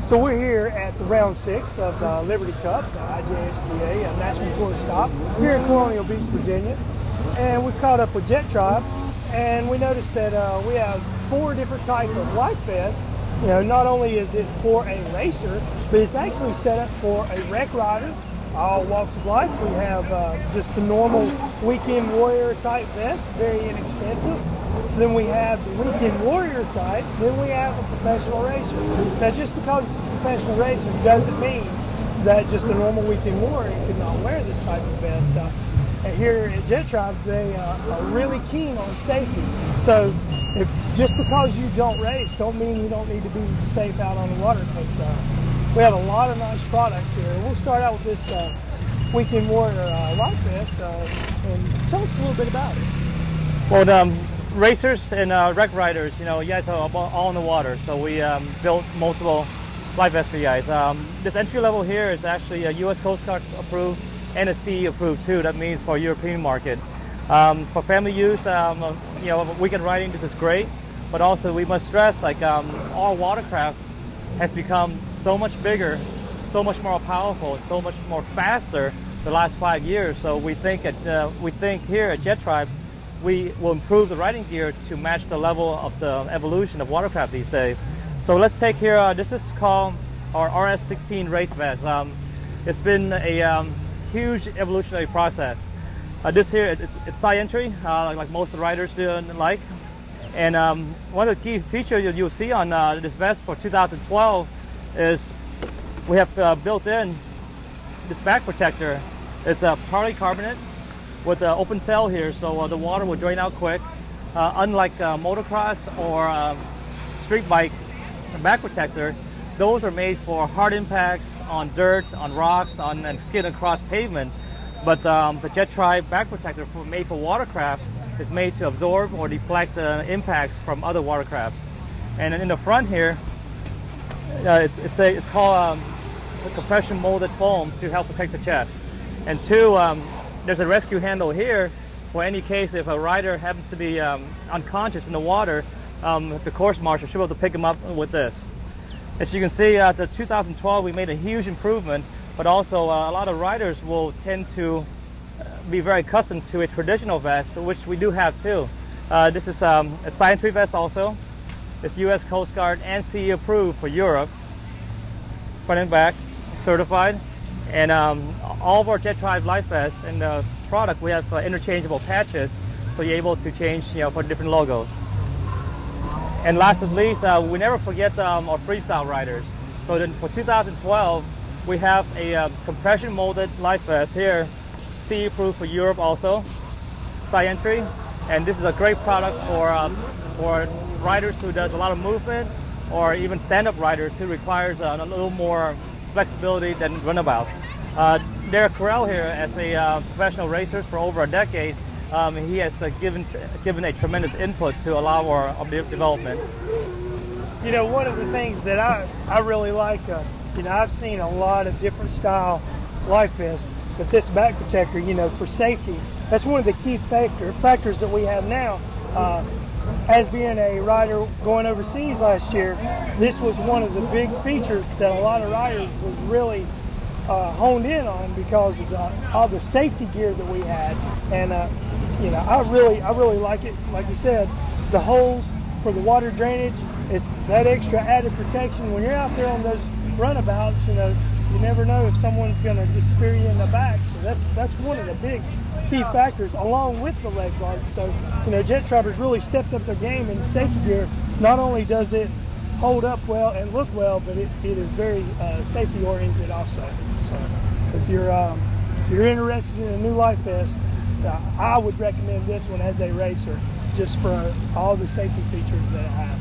So we're here at the round 6 of the Liberty Cup, the IJSBA National Tour Stop, here in Colonial Beach, Virginia. And we caught up with Jettribe, and we noticed that we have 4 different types of life vests. You know, not only is it for a racer, but it's actually set up for a wreck rider, all walks of life. We have just the normal weekend warrior type vest, very inexpensive. Then we have the weekend warrior type. Then we have a professional racer. Now, just because it's a professional racer doesn't mean that just a normal weekend warrior could not wear this type of vest. And here at Jettribe, they are really keen on safety. So, if just because you don't race, don't mean you don't need to be safe out on the water. Because we have a lot of nice products here. We'll start out with this weekend warrior life vest, and tell us a little bit about it. Well, racers and wreck riders, you know, you guys are all in the water, so we built multiple life vests for you guys. This entry level here is actually a U.S. Coast Guard approved and a CE approved too. That means for European market. For family use, you know, weekend riding, this is great, but also we must stress, like, our watercraft has become so much bigger, so much more powerful, and so much more faster the last 5 years. So we think here at Jettribe, we will improve the riding gear to match the level of the evolution of watercraft these days. So let's take here, this is called our RS16 race vest. It's been a huge evolutionary process. This here, it's side entry, like most of the riders do like. And one of the key features you'll see on this vest for 2012 is we have built in this back protector. It's a polycarbonate with an open cell here, so the water will drain out quick. Unlike motocross or street bike back protector, those are made for hard impacts on dirt, on rocks, and skid across pavement. But the Jettribe back protector made for watercraft is made to absorb or deflect impacts from other watercrafts. And in the front here, it's called a compression molded foam to help protect the chest. And 2, there's a rescue handle here for any case if a rider happens to be unconscious in the water, the course marshal should be able to pick him up with this. As you can see, the 2012 we made a huge improvement, but also a lot of riders will tend to be very accustomed to a traditional vest, which we do have too. This is a side entry vest also. It's U.S. Coast Guard and CE approved for Europe. Front and back, certified. And all of our Jettribe life vests and the product, we have interchangeable patches, so you're able to change, you know, for different logos. And last but not least, we never forget our freestyle riders. So then for 2012, we have a compression molded life vest here, CE approved for Europe also, side entry. And this is a great product for riders who does a lot of movement, or even stand-up riders who requires a little more flexibility than runabouts. Derek Carell here, as a professional racer for over a decade, he has given a tremendous input to allow our development. You know, one of the things that I really like, you know, I've seen a lot of different style life vests, but this back protector, you know, for safety, that's one of the key factors that we have now. As being a rider going overseas last year, this was one of the big features that a lot of riders was really honed in on because of all the safety gear that we had. And you know, I really like it. Like you said, the holes for the water drainage, it's that extra added protection. When you're out there on those runabouts, you know, you never know if someone's going to just spear you in the back. So that's one of the big key factors, along with the leg guards. So, you know, Jettribe's really stepped up their game in safety gear. Not only does it hold up well and look well, but it is very safety oriented also. So if you're interested in a new life vest, I would recommend this one as a racer, just for all the safety features that it has.